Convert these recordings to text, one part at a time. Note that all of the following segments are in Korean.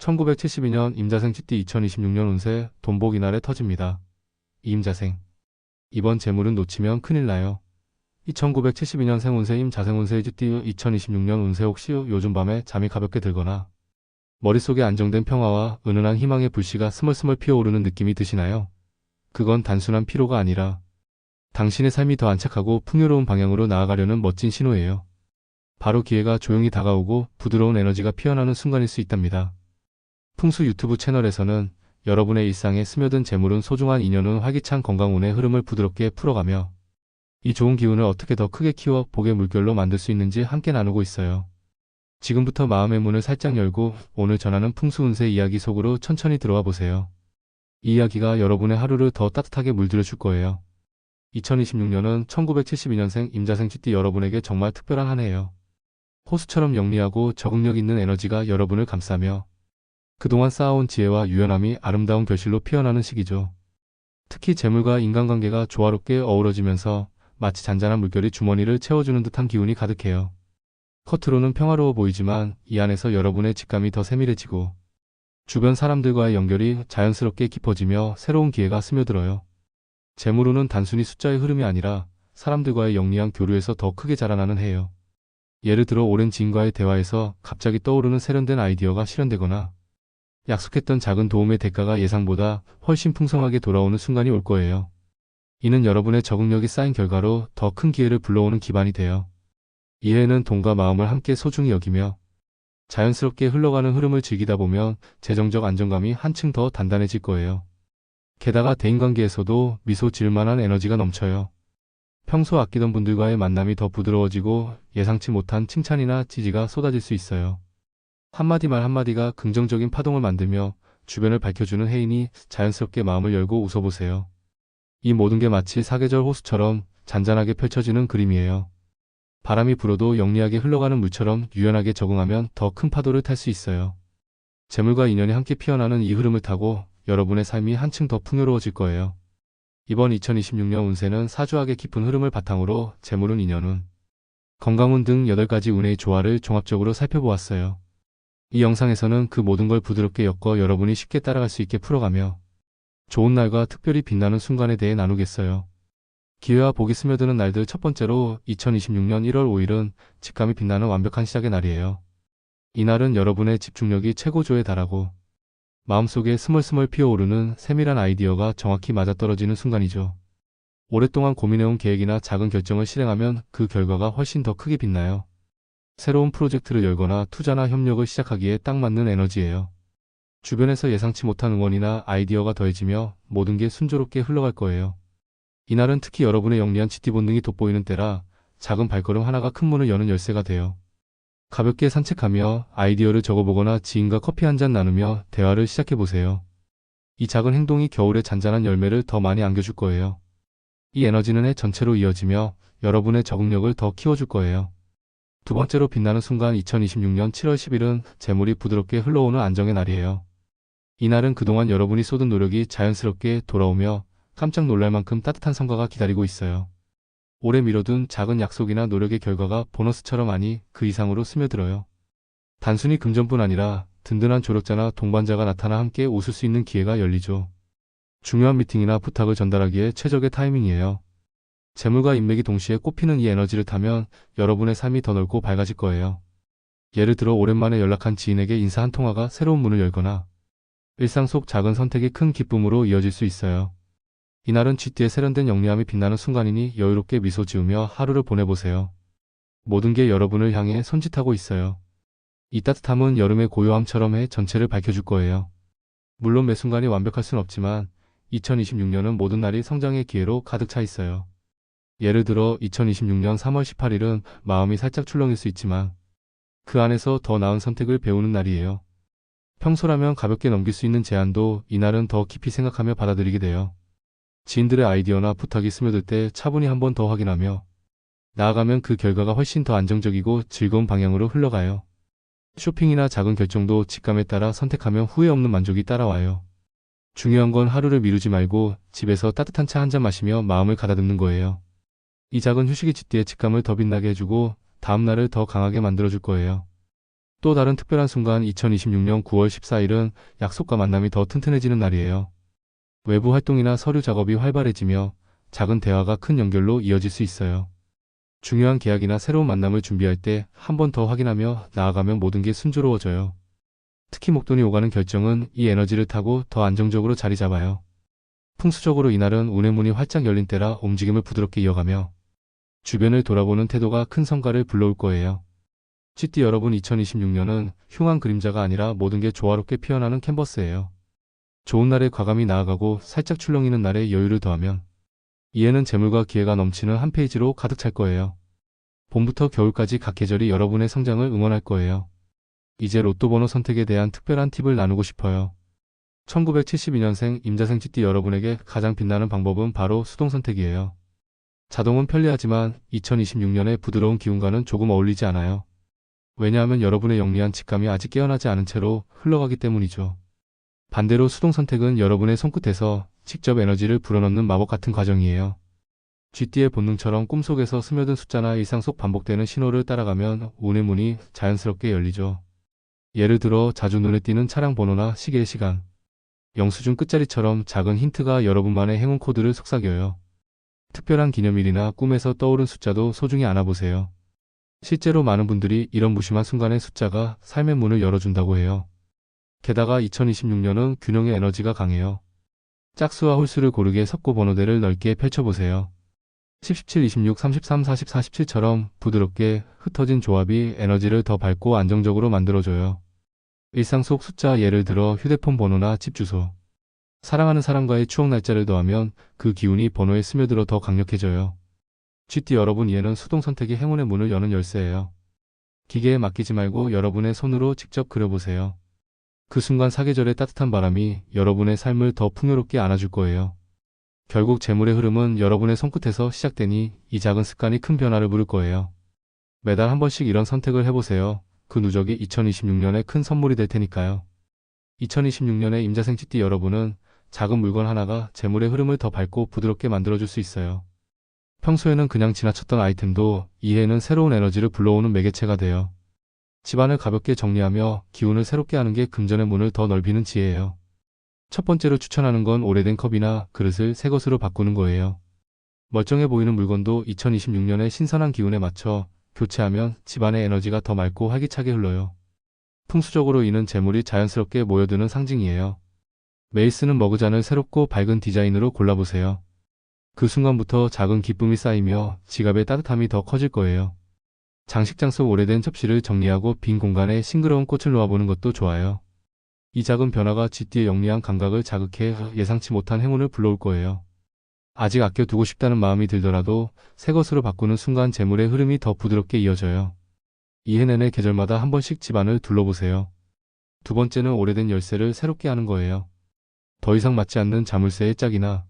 1972년 임자생 GT 2026년 운세 돈복 이날에 터집니다. 임자생. 이번 재물은 놓치면 큰일 나요. 1972년생 운세 임자생 운세 GT 2026년 운세 혹시 요즘 밤에 잠이 가볍게 들거나 머릿속에 안정된 평화와 은은한 희망의 불씨가 스멀스멀 피어오르는 느낌이 드시나요? 그건 단순한 피로가 아니라 당신의 삶이 더 안착하고 풍요로운 방향으로 나아가려는 멋진 신호예요. 바로 기회가 조용히 다가오고 부드러운 에너지가 피어나는 순간일 수 있답니다. 풍수 유튜브 채널에서는 여러분의 일상에 스며든 재물운 소중한 인연운 활기찬 건강운의 흐름을 부드럽게 풀어가며 이 좋은 기운을 어떻게 더 크게 키워 복의 물결로 만들 수 있는지 함께 나누고 있어요. 지금부터 마음의 문을 살짝 열고 오늘 전하는 풍수 운세 이야기 속으로 천천히 들어와 보세요. 이 이야기가 여러분의 하루를 더 따뜻하게 물들여 줄 거예요. 2026년은 1972년생 임자생 GT 여러분에게 정말 특별한 한 해예요. 호수처럼 영리하고 적응력 있는 에너지가 여러분을 감싸며 그동안 쌓아온 지혜와 유연함이 아름다운 결실로 피어나는 시기죠. 특히 재물과 인간관계가 조화롭게 어우러지면서 마치 잔잔한 물결이 주머니를 채워주는 듯한 기운이 가득해요. 겉으로는 평화로워 보이지만 이 안에서 여러분의 직감이 더 세밀해지고 주변 사람들과의 연결이 자연스럽게 깊어지며 새로운 기회가 스며들어요. 재물운은 단순히 숫자의 흐름이 아니라 사람들과의 영리한 교류에서 더 크게 자라나는 해예요. 예를 들어 오랜 지인과의 대화에서 갑자기 떠오르는 세련된 아이디어가 실현되거나 약속했던 작은 도움의 대가가 예상보다 훨씬 풍성하게 돌아오는 순간이 올 거예요. 이는 여러분의 적응력이 쌓인 결과로 더 큰 기회를 불러오는 기반이 돼요. 이 해에는 돈과 마음을 함께 소중히 여기며 자연스럽게 흘러가는 흐름을 즐기다 보면 재정적 안정감이 한층 더 단단해질 거예요. 게다가 대인관계에서도 미소 지을 만한 에너지가 넘쳐요. 평소 아끼던 분들과의 만남이 더 부드러워지고 예상치 못한 칭찬이나 지지가 쏟아질 수 있어요. 한마디 말 한마디가 긍정적인 파동을 만들며 주변을 밝혀주는 해이니 자연스럽게 마음을 열고 웃어보세요. 이 모든 게 마치 사계절 호수처럼 잔잔하게 펼쳐지는 그림이에요. 바람이 불어도 영리하게 흘러가는 물처럼 유연하게 적응하면 더 큰 파도를 탈 수 있어요. 재물과 인연이 함께 피어나는 이 흐름을 타고 여러분의 삶이 한층 더 풍요로워질 거예요. 이번 2026년 운세는 사주학의 깊은 흐름을 바탕으로 재물운, 인연운, 건강운 등 8가지 운의 조화를 종합적으로 살펴보았어요. 이 영상에서는 그 모든 걸 부드럽게 엮어 여러분이 쉽게 따라갈 수 있게 풀어가며 좋은 날과 특별히 빛나는 순간에 대해 나누겠어요. 기회와 복이 스며드는 날들 첫 번째로 2026년 1월 5일은 직감이 빛나는 완벽한 시작의 날이에요. 이날은 여러분의 집중력이 최고조에 달하고 마음속에 스멀스멀 피어오르는 세밀한 아이디어가 정확히 맞아떨어지는 순간이죠. 오랫동안 고민해온 계획이나 작은 결정을 실행하면 그 결과가 훨씬 더 크게 빛나요. 새로운 프로젝트를 열거나 투자나 협력을 시작하기에 딱 맞는 에너지예요. 주변에서 예상치 못한 응원이나 아이디어가 더해지며 모든 게 순조롭게 흘러갈 거예요. 이날은 특히 여러분의 영리한 GT 본능이 돋보이는 때라 작은 발걸음 하나가 큰 문을 여는 열쇠가 돼요. 가볍게 산책하며 아이디어를 적어보거나 지인과 커피 한 잔 나누며 대화를 시작해보세요. 이 작은 행동이 겨울의 잔잔한 열매를 더 많이 안겨줄 거예요. 이 에너지는 해 전체로 이어지며 여러분의 적응력을 더 키워줄 거예요. 두 번째로 빛나는 순간 2026년 7월 10일은 재물이 부드럽게 흘러오는 안정의 날이에요. 이날은 그동안 여러분이 쏟은 노력이 자연스럽게 돌아오며 깜짝 놀랄 만큼 따뜻한 성과가 기다리고 있어요. 오래 미뤄둔 작은 약속이나 노력의 결과가 보너스처럼 아니 그 이상으로 스며들어요. 단순히 금전뿐 아니라 든든한 조력자나 동반자가 나타나 함께 웃을 수 있는 기회가 열리죠. 중요한 미팅이나 부탁을 전달하기에 최적의 타이밍이에요. 재물과 인맥이 동시에 꽃피는 이 에너지를 타면 여러분의 삶이 더 넓고 밝아질 거예요. 예를 들어 오랜만에 연락한 지인에게 인사 한 통화가 새로운 문을 열거나 일상 속 작은 선택이 큰 기쁨으로 이어질 수 있어요. 이날은 GT의 세련된 영리함이 빛나는 순간이니 여유롭게 미소 지으며 하루를 보내보세요. 모든 게 여러분을 향해 손짓하고 있어요. 이 따뜻함은 여름의 고요함처럼 해 전체를 밝혀줄 거예요. 물론 매 순간이 완벽할 순 없지만 2026년은 모든 날이 성장의 기회로 가득 차 있어요. 예를 들어 2026년 3월 18일은 마음이 살짝 출렁일 수 있지만 그 안에서 더 나은 선택을 배우는 날이에요. 평소라면 가볍게 넘길 수 있는 제안도 이날은 더 깊이 생각하며 받아들이게 돼요. 지인들의 아이디어나 부탁이 스며들 때 차분히 한 번 더 확인하며 나아가면 그 결과가 훨씬 더 안정적이고 즐거운 방향으로 흘러가요. 쇼핑이나 작은 결정도 직감에 따라 선택하면 후회 없는 만족이 따라와요. 중요한 건 하루를 미루지 말고 집에서 따뜻한 차 한 잔 마시며 마음을 가다듬는 거예요. 이 작은 휴식이 GT의 직감을 더 빛나게 해주고 다음 날을 더 강하게 만들어줄 거예요. 또 다른 특별한 순간 2026년 9월 14일은 약속과 만남이 더 튼튼해지는 날이에요. 외부 활동이나 서류 작업이 활발해지며 작은 대화가 큰 연결로 이어질 수 있어요. 중요한 계약이나 새로운 만남을 준비할 때 한 번 더 확인하며 나아가면 모든 게 순조로워져요. 특히 목돈이 오가는 결정은 이 에너지를 타고 더 안정적으로 자리 잡아요. 풍수적으로 이날은 운의 문이 활짝 열린 때라 움직임을 부드럽게 이어가며 주변을 돌아보는 태도가 큰 성과를 불러올 거예요. GT 여러분, 2026년은 흉한 그림자가 아니라 모든 게 조화롭게 피어나는 캔버스예요. 좋은 날에 과감히 나아가고 살짝 출렁이는 날에 여유를 더하면 이해는 재물과 기회가 넘치는 한 페이지로 가득 찰 거예요. 봄부터 겨울까지 각 계절이 여러분의 성장을 응원할 거예요. 이제 로또 번호 선택에 대한 특별한 팁을 나누고 싶어요. 1972년생 임자생 GT 여러분에게 가장 빛나는 방법은 바로 수동 선택이에요. 자동은 편리하지만 2026년의 부드러운 기운과는 조금 어울리지 않아요. 왜냐하면 여러분의 영리한 직감이 아직 깨어나지 않은 채로 흘러가기 때문이죠. 반대로 수동 선택은 여러분의 손끝에서 직접 에너지를 불어넣는 마법 같은 과정이에요. GT의 본능처럼 꿈속에서 스며든 숫자나 일상 속 반복되는 신호를 따라가면 운의 문이 자연스럽게 열리죠. 예를 들어 자주 눈에 띄는 차량 번호나 시계의 시간, 영수증 끝자리처럼 작은 힌트가 여러분만의 행운 코드를 속삭여요. 특별한 기념일이나 꿈에서 떠오른 숫자도 소중히 안아보세요. 실제로 많은 분들이 이런 무심한 순간의 숫자가 삶의 문을 열어준다고 해요. 게다가 2026년은 균형의 에너지가 강해요. 짝수와 홀수를 고르게 섞고 번호대를 넓게 펼쳐보세요. 10, 17, 26, 33, 40, 47처럼 부드럽게 흩어진 조합이 에너지를 더 밝고 안정적으로 만들어줘요. 일상 속 숫자, 예를 들어 휴대폰 번호나 집 주소, 사랑하는 사람과의 추억 날짜를 더하면 그 기운이 번호에 스며들어 더 강력해져요. GT 여러분, 이해는 수동 선택이 행운의 문을 여는 열쇠예요. 기계에 맡기지 말고 여러분의 손으로 직접 그려보세요. 그 순간 사계절의 따뜻한 바람이 여러분의 삶을 더 풍요롭게 안아줄 거예요. 결국 재물의 흐름은 여러분의 손끝에서 시작되니 이 작은 습관이 큰 변화를 부를 거예요. 매달 한 번씩 이런 선택을 해보세요. 그 누적이 2026년에 큰 선물이 될 테니까요. 2026년에 임자생 GT 여러분은 작은 물건 하나가 재물의 흐름을 더 밝고 부드럽게 만들어줄 수 있어요. 평소에는 그냥 지나쳤던 아이템도 이해에는 새로운 에너지를 불러오는 매개체가 돼요. 집안을 가볍게 정리하며 기운을 새롭게 하는 게 금전의 문을 더 넓히는 지혜예요. 첫 번째로 추천하는 건 오래된 컵이나 그릇을 새 것으로 바꾸는 거예요. 멀쩡해 보이는 물건도 2026년의 신선한 기운에 맞춰 교체하면 집안의 에너지가 더 맑고 활기차게 흘러요. 풍수적으로 이는 재물이 자연스럽게 모여드는 상징이에요. 매일 쓰는 머그잔을 새롭고 밝은 디자인으로 골라보세요. 그 순간부터 작은 기쁨이 쌓이며 지갑의 따뜻함이 더 커질 거예요. 장식장 속 오래된 접시를 정리하고 빈 공간에 싱그러운 꽃을 놓아보는 것도 좋아요. 이 작은 변화가 GT의 영리한 감각을 자극해 예상치 못한 행운을 불러올 거예요. 아직 아껴두고 싶다는 마음이 들더라도 새 것으로 바꾸는 순간 재물의 흐름이 더 부드럽게 이어져요. 이해 내내 계절마다 한 번씩 집안을 둘러보세요. 두 번째는 오래된 열쇠를 새롭게 하는 거예요. 더 이상 맞지 않는 자물쇠의 짝이나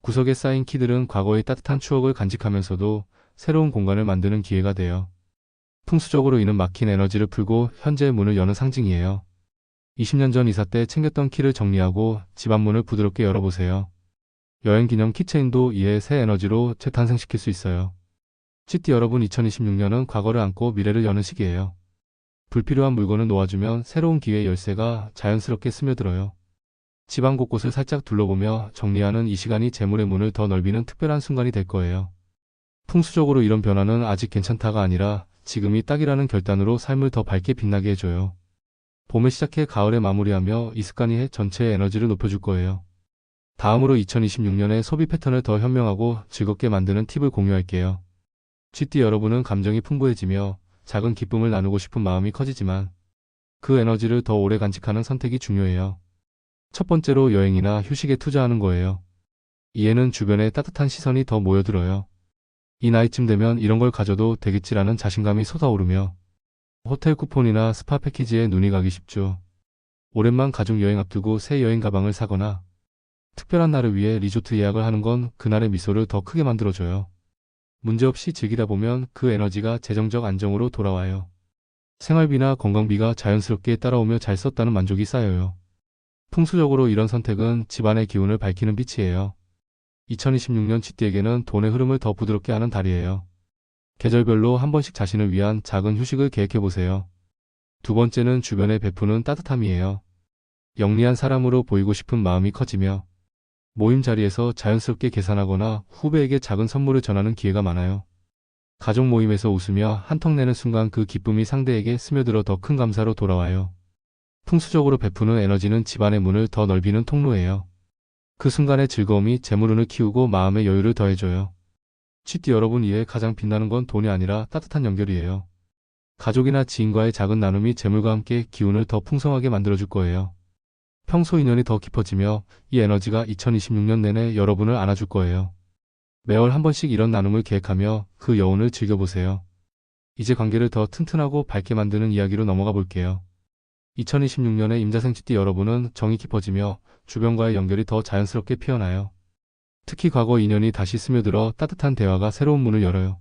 구석에 쌓인 키들은 과거의 따뜻한 추억을 간직하면서도 새로운 공간을 만드는 기회가 돼요. 풍수적으로 이는 막힌 에너지를 풀고 현재의 문을 여는 상징이에요. 20년 전 이사 때 챙겼던 키를 정리하고 집안 문을 부드럽게 열어보세요. 여행 기념 키체인도 이에 새 에너지로 재탄생시킬 수 있어요. GT 여러분, 2026년은 과거를 안고 미래를 여는 시기예요. 불필요한 물건을 놓아주면 새로운 기회의 열쇠가 자연스럽게 스며들어요. 집안 곳곳을 살짝 둘러보며 정리하는 이 시간이 재물의 문을 더 넓히는 특별한 순간이 될 거예요. 풍수적으로 이런 변화는 아직 괜찮다가 아니라 지금이 딱이라는 결단으로 삶을 더 밝게 빛나게 해줘요. 봄에 시작해 가을에 마무리하며 이 습관이 전체의 에너지를 높여줄 거예요. 다음으로 2026년의 소비 패턴을 더 현명하고 즐겁게 만드는 팁을 공유할게요. GT 여러분은 감정이 풍부해지며 작은 기쁨을 나누고 싶은 마음이 커지지만 그 에너지를 더 오래 간직하는 선택이 중요해요. 첫 번째로 여행이나 휴식에 투자하는 거예요. 이에는 주변에 따뜻한 시선이 더 모여들어요. 이 나이쯤 되면 이런 걸 가져도 되겠지라는 자신감이 솟아오르며 호텔 쿠폰이나 스파 패키지에 눈이 가기 쉽죠. 오랜만 가족 여행 앞두고 새 여행 가방을 사거나 특별한 날을 위해 리조트 예약을 하는 건 그날의 미소를 더 크게 만들어줘요. 문제없이 즐기다 보면 그 에너지가 재정적 안정으로 돌아와요. 생활비나 건강비가 자연스럽게 따라오며 잘 썼다는 만족이 쌓여요. 풍수적으로 이런 선택은 집안의 기운을 밝히는 빛이에요. 2026년 GT에게는 돈의 흐름을 더 부드럽게 하는 달이에요. 계절별로 한 번씩 자신을 위한 작은 휴식을 계획해보세요. 두 번째는 주변에 베푸는 따뜻함이에요. 영리한 사람으로 보이고 싶은 마음이 커지며 모임 자리에서 자연스럽게 계산하거나 후배에게 작은 선물을 전하는 기회가 많아요. 가족 모임에서 웃으며 한턱 내는 순간 그 기쁨이 상대에게 스며들어 더 큰 감사로 돌아와요. 풍수적으로 베푸는 에너지는 집안의 문을 더 넓히는 통로예요. 그 순간의 즐거움이 재물운을 키우고 마음의 여유를 더해줘요. 쥐띠 여러분 이에 가장 빛나는 건 돈이 아니라 따뜻한 연결이에요. 가족이나 지인과의 작은 나눔이 재물과 함께 기운을 더 풍성하게 만들어줄 거예요. 평소 인연이 더 깊어지며 이 에너지가 2026년 내내 여러분을 안아줄 거예요. 매월 한 번씩 이런 나눔을 계획하며 그 여운을 즐겨보세요. 이제 관계를 더 튼튼하고 밝게 만드는 이야기로 넘어가 볼게요. 2026년에 임자생 쥐띠 여러분은 정이 깊어지며 주변과의 연결이 더 자연스럽게 피어나요. 특히 과거 인연이 다시 스며들어 따뜻한 대화가 새로운 문을 열어요.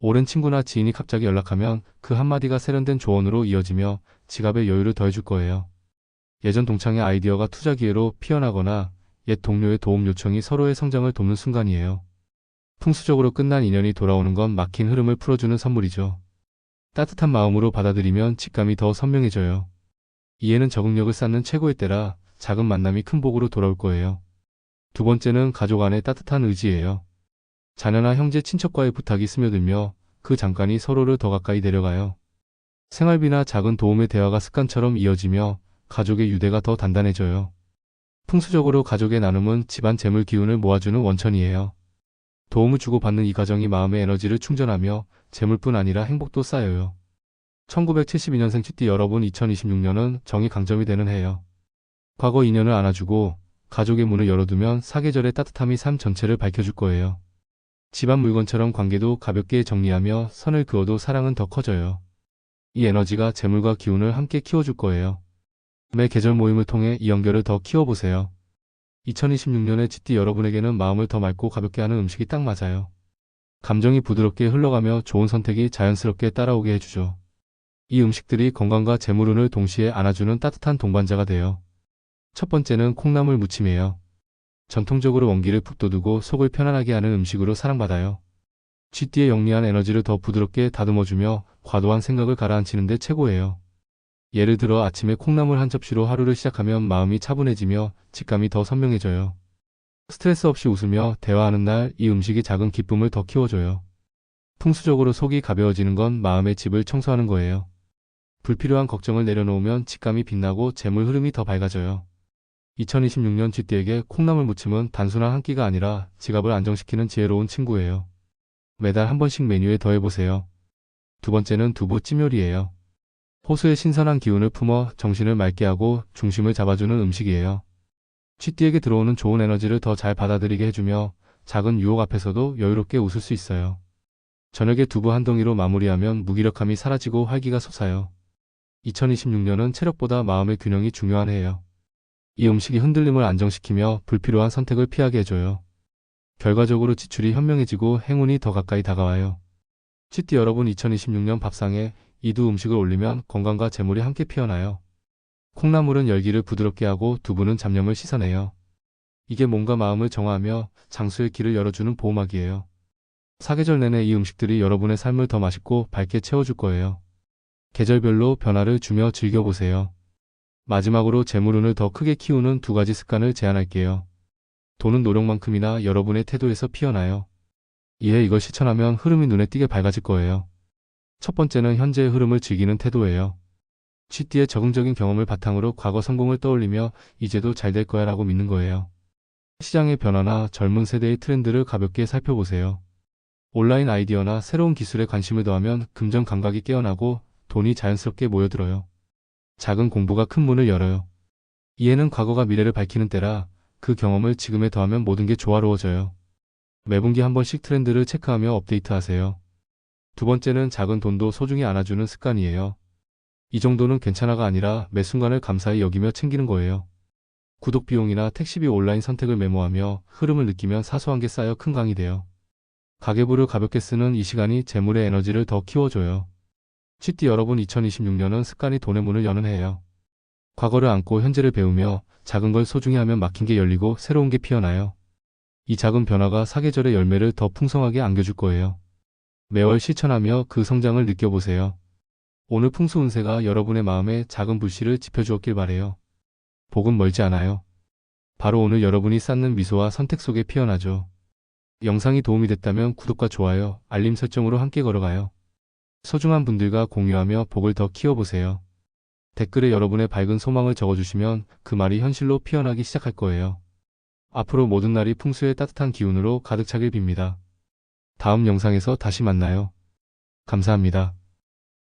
오랜 친구나 지인이 갑자기 연락하면 그 한마디가 세련된 조언으로 이어지며 지갑의 여유를 더해줄 거예요. 예전 동창의 아이디어가 투자 기회로 피어나거나 옛 동료의 도움 요청이 서로의 성장을 돕는 순간이에요. 풍수적으로 끝난 인연이 돌아오는 건 막힌 흐름을 풀어주는 선물이죠. 따뜻한 마음으로 받아들이면 직감이 더 선명해져요. 이해는 적응력을 쌓는 최고의 때라 작은 만남이 큰 복으로 돌아올 거예요. 두 번째는 가족 안의 따뜻한 의지예요. 자녀나 형제 친척과의 부탁이 스며들며 그 잠깐이 서로를 더 가까이 데려가요. 생활비나 작은 도움의 대화가 습관처럼 이어지며 가족의 유대가 더 단단해져요. 풍수적으로 가족의 나눔은 집안 재물 기운을 모아주는 원천이에요. 도움을 주고받는 이 과정이 마음의 에너지를 충전하며 재물뿐 아니라 행복도 쌓여요. 1972년생 쥐띠 여러분 2026년은 정이 강점이 되는 해예요. 과거 인연을 안아주고 가족의 문을 열어두면 사계절의 따뜻함이 삶 전체를 밝혀줄 거예요. 집안 물건처럼 관계도 가볍게 정리하며 선을 그어도 사랑은 더 커져요. 이 에너지가 재물과 기운을 함께 키워줄 거예요. 매 계절 모임을 통해 이 연결을 더 키워보세요. 2026년에 쥐띠 여러분에게는 마음을 더 맑고 가볍게 하는 음식이 딱 맞아요. 감정이 부드럽게 흘러가며 좋은 선택이 자연스럽게 따라오게 해주죠. 이 음식들이 건강과 재물운을 동시에 안아주는 따뜻한 동반자가 돼요. 첫 번째는 콩나물 무침이에요. 전통적으로 원기를 푹 돋우고 속을 편안하게 하는 음식으로 사랑받아요. 쥐띠의 영리한 에너지를 더 부드럽게 다듬어주며 과도한 생각을 가라앉히는 데 최고예요. 예를 들어 아침에 콩나물 한 접시로 하루를 시작하면 마음이 차분해지며 직감이 더 선명해져요. 스트레스 없이 웃으며 대화하는 날 이 음식이 작은 기쁨을 더 키워줘요. 풍수적으로 속이 가벼워지는 건 마음의 집을 청소하는 거예요. 불필요한 걱정을 내려놓으면 직감이 빛나고 재물 흐름이 더 밝아져요. 2026년 쥐띠에게 콩나물 무침은 단순한 한 끼가 아니라 지갑을 안정시키는 지혜로운 친구예요. 매달 한 번씩 메뉴에 더해보세요. 두 번째는 두부 찜요리예요. 호수의 신선한 기운을 품어 정신을 맑게 하고 중심을 잡아주는 음식이에요. 쥐띠에게 들어오는 좋은 에너지를 더 잘 받아들이게 해주며 작은 유혹 앞에서도 여유롭게 웃을 수 있어요. 저녁에 두부 한 덩이로 마무리하면 무기력함이 사라지고 활기가 솟아요. 2026년은 체력보다 마음의 균형이 중요한 해예요. 이 음식이 흔들림을 안정시키며 불필요한 선택을 피하게 해줘요. 결과적으로 지출이 현명해지고 행운이 더 가까이 다가와요. 쥐띠 여러분 2026년 밥상에 이 두 음식을 올리면 건강과 재물이 함께 피어나요. 콩나물은 열기를 부드럽게 하고 두부는 잡념을 씻어내요. 이게 몸과 마음을 정화하며 장수의 길을 열어주는 보호막이에요. 사계절 내내 이 음식들이 여러분의 삶을 더 맛있고 밝게 채워줄 거예요. 계절별로 변화를 주며 즐겨보세요. 마지막으로 재물운을 더 크게 키우는 두 가지 습관을 제안할게요. 돈은 노력만큼이나 여러분의 태도에서 피어나요. 이에 이걸 실천하면 흐름이 눈에 띄게 밝아질 거예요. 첫 번째는 현재의 흐름을 즐기는 태도예요. 쥐띠의 적응적인 경험을 바탕으로 과거 성공을 떠올리며 이제도 잘 될 거야 라고 믿는 거예요. 시장의 변화나 젊은 세대의 트렌드를 가볍게 살펴보세요. 온라인 아이디어나 새로운 기술에 관심을 더하면 금전 감각이 깨어나고 돈이 자연스럽게 모여들어요. 작은 공부가 큰 문을 열어요. 이해는 과거가 미래를 밝히는 때라 그 경험을 지금에 더하면 모든 게 조화로워져요. 매분기 한 번씩 트렌드를 체크하며 업데이트하세요. 두 번째는 작은 돈도 소중히 안아주는 습관이에요. 이 정도는 괜찮아가 아니라 매 순간을 감사히 여기며 챙기는 거예요. 구독 비용이나 택시비 온라인 선택을 메모하며 흐름을 느끼면 사소한 게 쌓여 큰 강이 돼요. 가계부를 가볍게 쓰는 이 시간이 재물의 에너지를 더 키워줘요. 쥐띠 여러분 2026년은 습관이 돈의 문을 여는 해예요. 과거를 안고 현재를 배우며 작은 걸 소중히 하면 막힌 게 열리고 새로운 게 피어나요. 이 작은 변화가 사계절의 열매를 더 풍성하게 안겨줄 거예요. 매월 실천하며 그 성장을 느껴보세요. 오늘 풍수 운세가 여러분의 마음에 작은 불씨를 지펴주었길 바래요. 복은 멀지 않아요. 바로 오늘 여러분이 쌓는 미소와 선택 속에 피어나죠. 영상이 도움이 됐다면 구독과 좋아요, 알림 설정으로 함께 걸어가요. 소중한 분들과 공유하며 복을 더 키워보세요. 댓글에 여러분의 밝은 소망을 적어주시면 그 말이 현실로 피어나기 시작할 거예요. 앞으로 모든 날이 풍수의 따뜻한 기운으로 가득 차길 빕니다. 다음 영상에서 다시 만나요. 감사합니다.